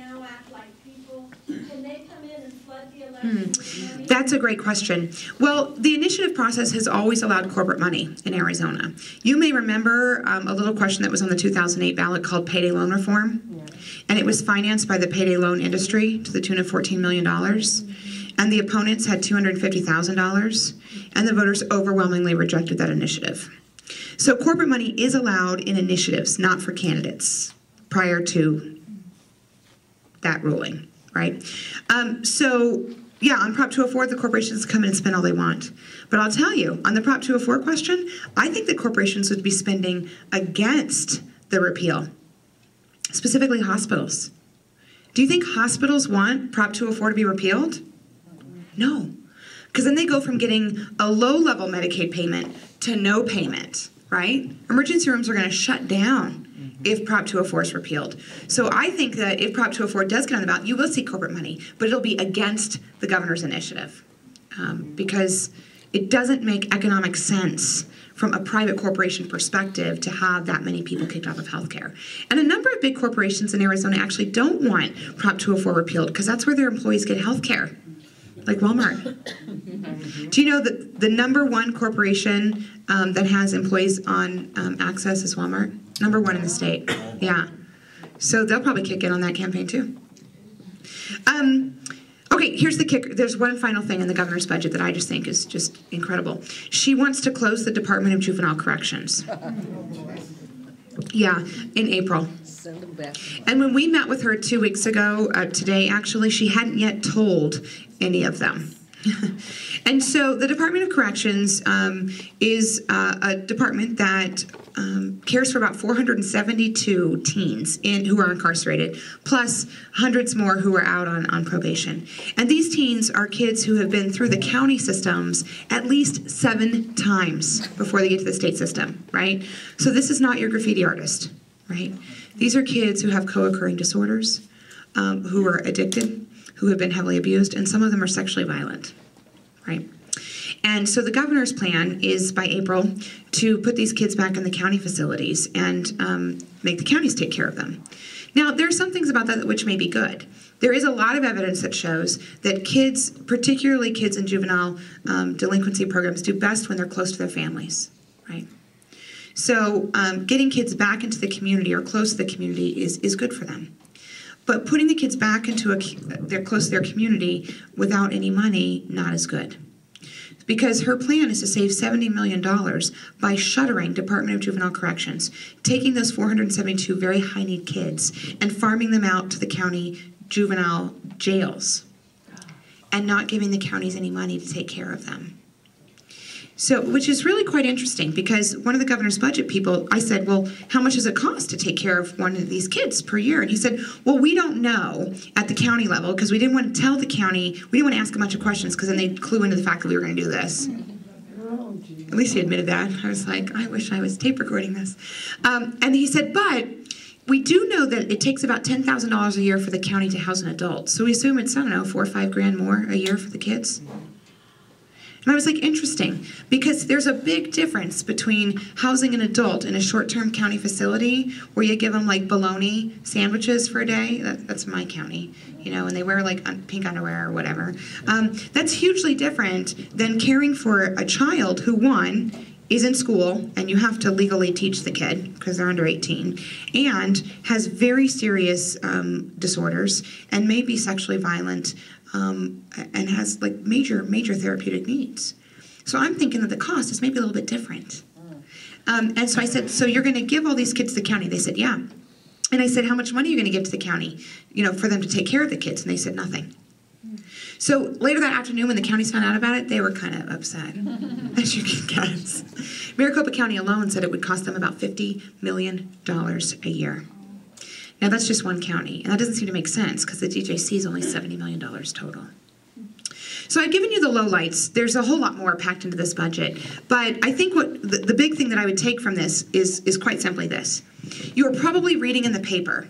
now act like people? Can they come in and flood the election with money? That's a great question. Well, the initiative process has always allowed corporate money in Arizona. You may remember a little question that was on the 2008 ballot called payday loan reform. And it was financed by the payday loan industry to the tune of $14 million. And the opponents had $250,000. And the voters overwhelmingly rejected that initiative. So corporate money is allowed in initiatives, not for candidates, prior to that ruling, right? So, yeah, on Prop 204, the corporations come in and spend all they want. But I'll tell you, on the Prop 204 question, I think that corporations would be spending against the repeal, specifically hospitals. Do you think hospitals want Prop 204 to be repealed? No, because then they go from getting a low-level Medicaid payment to no payment, right? Emergency rooms are going to shut down if Prop 204 is repealed. So I think that if Prop 204 does get on the ballot, you will see corporate money, but it'll be against the governor's initiative because it doesn't make economic sense from a private corporation perspective to have that many people kicked off of healthcare. And a number of big corporations in Arizona actually don't want Prop 204 repealed because that's where their employees get healthcare, like Walmart. Do you know that the #1 corporation that has employees on access is Walmart? #1 in the state. Yeah. So they'll probably kick in on that campaign too. Okay, here's the kicker. There's one final thing in the governor's budget that I just think is just incredible. She wants to close the Department of Juvenile Corrections. Yeah, in April. Send them back. And when we met with her 2 weeks ago, today actually, she hadn't yet told any of them. And so the Department of Corrections is a department that cares for about 472 teens who are incarcerated, plus hundreds more who are out on probation. And these teens are kids who have been through the county systems at least 7 times before they get to the state system, right? So this is not your graffiti artist, right? These are kids who have co-occurring disorders, who are addicted, who have been heavily abused, and some of them are sexually violent, right? And so the governor's plan is by April to put these kids back in the county facilities and make the counties take care of them. Now, there are some things about that which may be good. There is a lot of evidence that shows that kids, particularly kids in juvenile delinquency programs, do best when they're close to their families, right? So getting kids back into the community or close to the community is good for them. But putting the kids back into they're close to their community without any money, not as good. Because her plan is to save $70 million by shuttering Department of Juvenile Corrections, taking those 472 very high-need kids and farming them out to the county juvenile jails and not giving the counties any money to take care of them. So, which is really quite interesting because one of the governor's budget people, I said, well, how much does it cost to take care of one of these kids per year? And he said, well, we don't know at the county level because we didn't want to tell the county, we didn't want to ask a bunch of questions because then they'd clue into the fact that we were going to do this. At least he admitted that. I was like, I wish I was tape recording this. And he said, but we do know that it takes about $10,000 a year for the county to house an adult. So we assume it's, I don't know, $4 or $5 grand more a year for the kids. And I was like, interesting, because there's a big difference between housing an adult in a short-term county facility where you give them like bologna sandwiches for a day. That's my county, you know, and they wear like pink underwear or whatever. That's hugely different than caring for a child who, one, is in school, and you have to legally teach the kid because they're under 18, and has very serious disorders and may be sexually violent, and has like major therapeutic needs. So I'm thinking that the cost is maybe a little bit different. And so I said, so you're going to give all these kids to the county? They said, yeah. And I said, how much money are you going to give to the county, you know, for them to take care of the kids? And they said, nothing. So later that afternoon, when the counties found out about it, they were kind of upset, as you can guess. Maricopa County alone said it would cost them about $50 million a year. Now, that's just one county, and that doesn't seem to make sense because the DJC is only $70 million total. So I've given you the lowlights. There's a whole lot more packed into this budget, but I think what the big thing that I would take from this is quite simply this. You are probably reading in the paper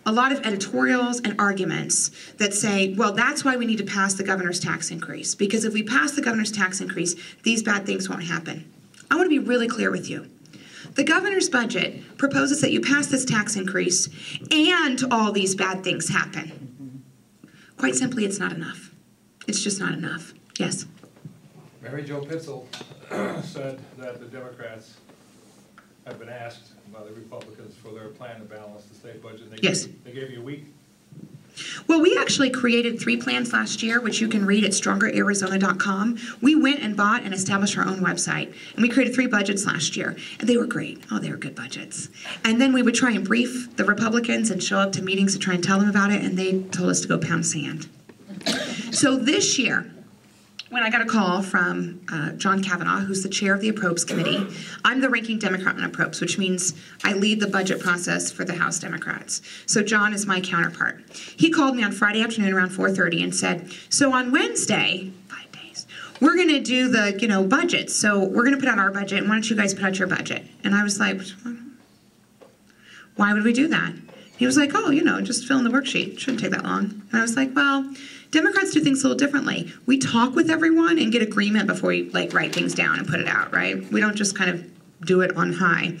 a lot of editorials and arguments that say, well, that's why we need to pass the governor's tax increase, because if we pass the governor's tax increase, these bad things won't happen. I want to be really clear with you. The governor's budget proposes that you pass this tax increase and all these bad things happen. Quite simply, it's not enough. It's just not enough. Yes? Mary Jo Pitzel said that the Democrats have been asked by the Republicans for their plan to balance the state budget. They gave you a week. Well, we actually created 3 plans last year, which you can read at strongerarizona.com. We went and bought and established our own website, and we created 3 budgets last year, and they were great. Oh, they were good budgets. And then we would try and brief the Republicans and show up to meetings to try and tell them about it, and they told us to go pound sand. So this year, when I got a call from John Kavanaugh, who's the chair of the Appropriations Committee, I'm the ranking Democrat on Appropriations, which means I lead the budget process for the House Democrats. So John is my counterpart. He called me on Friday afternoon around 4:30 and said, so on Wednesday, 5 days, we're going to do the budget. So we're going to put out our budget, and why don't you guys put out your budget? And I was like, why would we do that? He was like, oh, just fill in the worksheet. Shouldn't take that long. And I was like, well, Democrats do things a little differently. We talk with everyone and get agreement before we write things down and put it out, right? We don't just kind of do it on high.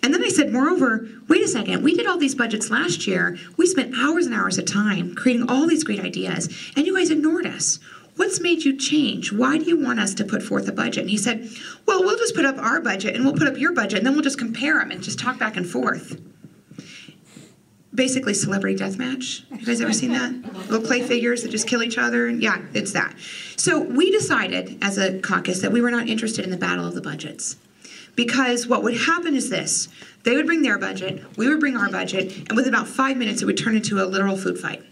And then I said, moreover, wait a second, we did all these budgets last year. We spent hours and hours of time creating all these great ideas, and you guys ignored us. What's made you change? Why do you want us to put forth a budget? And he said, well, we'll just put up our budget and we'll put up your budget, and then we'll just compare them and just talk back and forth. Basically celebrity deathmatch. You guys ever seen that? Little clay figures that just kill each other? Yeah, it's that. So we decided as a caucus that we were not interested in the battle of the budgets. Because what would happen is this. They would bring their budget, we would bring our budget, and within about 5 minutes it would turn into a literal food fight.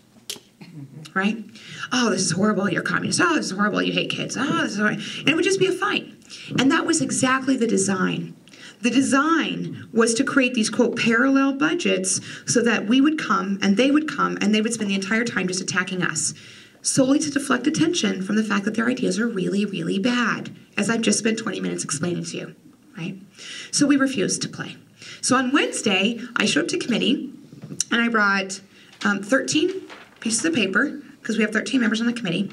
Right? Oh, this is horrible, you're communist. Oh, this is horrible, you hate kids. Oh, this is horrible. And it would just be a fight. And that was exactly the design. The design was to create these, quote, parallel budgets so that we would come and they would spend the entire time just attacking us, solely to deflect attention from the fact that their ideas are really, really bad, as I've just spent 20 minutes explaining to you, right? So we refused to play. So on Wednesday, I showed up to committee, and I brought 13 pieces of paper, because we have 13 members on the committee.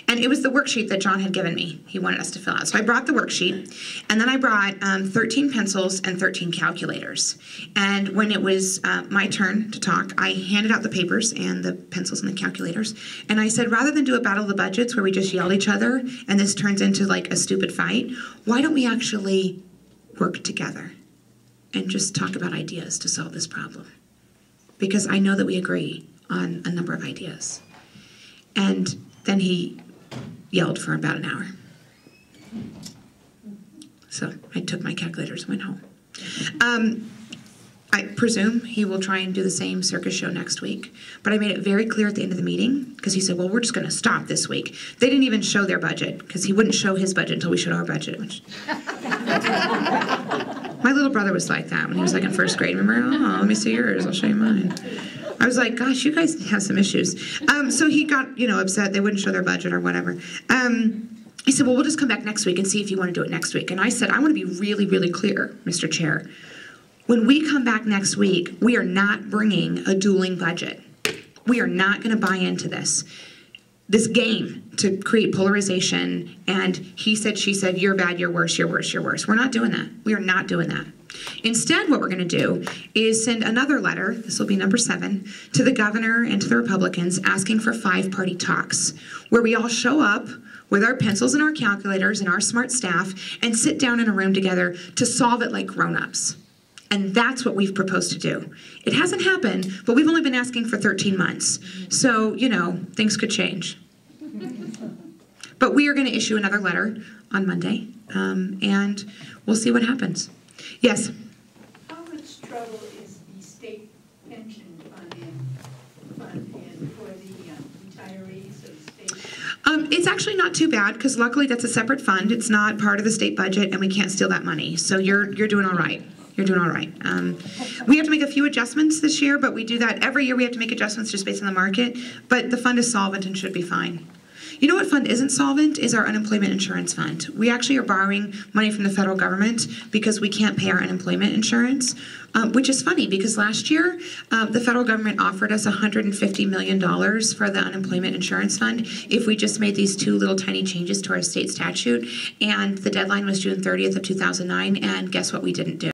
And it was the worksheet that John had given me. He wanted us to fill out. So I brought the worksheet, and then I brought 13 pencils and 13 calculators. And when it was my turn to talk, I handed out the papers and the pencils and the calculators. And I said, rather than do a battle of the budgets where we just yell at each other and this turns into like a stupid fight, why don't we actually work together and just talk about ideas to solve this problem? Because I know that we agree on a number of ideas. And then he yelled for about an hour. So I took my calculators and went home. I presume he will try and do the same circus show next week. But I made it very clear at the end of the meeting, because he said, well, we're just going to stop this week. They didn't even show their budget, because he wouldn't show his budget until we showed our budget. Which... My little brother was like that when he was like in first grade. Remember? Oh, let me see yours. I'll show you mine. I was like, gosh, you guys have some issues. So he got, upset. They wouldn't show their budget or whatever. He said, well, we'll just come back next week and see if you want to do it next week. And I said, I want to be really, really clear, Mr. Chair. When we come back next week, we are not bringing a dueling budget. We are not going to buy into this game to create polarization. And he said, she said, you're bad, you're worse, you're worse, you're worse. We're not doing that. We are not doing that. Instead, what we're going to do is send another letter, this will be number 7, to the governor and to the Republicans asking for 5-party talks, where we all show up with our pencils and our calculators and our smart staff and sit down in a room together to solve it like grown-ups. And that's what we've proposed to do. It hasn't happened, but we've only been asking for 13 months. So, things could change. But we are going to issue another letter on Monday, and we'll see what happens. Yes? How much trouble is the state pension fund in for the retirees of the state? It's actually not too bad, because luckily that's a separate fund. It's not part of the state budget, and we can't steal that money. So you're doing all right. You're doing all right. We have to make a few adjustments this year, but we do that every year. We have to make adjustments just based on the market, but the fund is solvent and should be fine. You know what fund isn't solvent is our unemployment insurance fund. We actually are borrowing money from the federal government because we can't pay our unemployment insurance, which is funny because last year the federal government offered us $150 million for the unemployment insurance fund if we just made these 2 little tiny changes to our state statute, and the deadline was June 30th of 2009, and guess what we didn't do?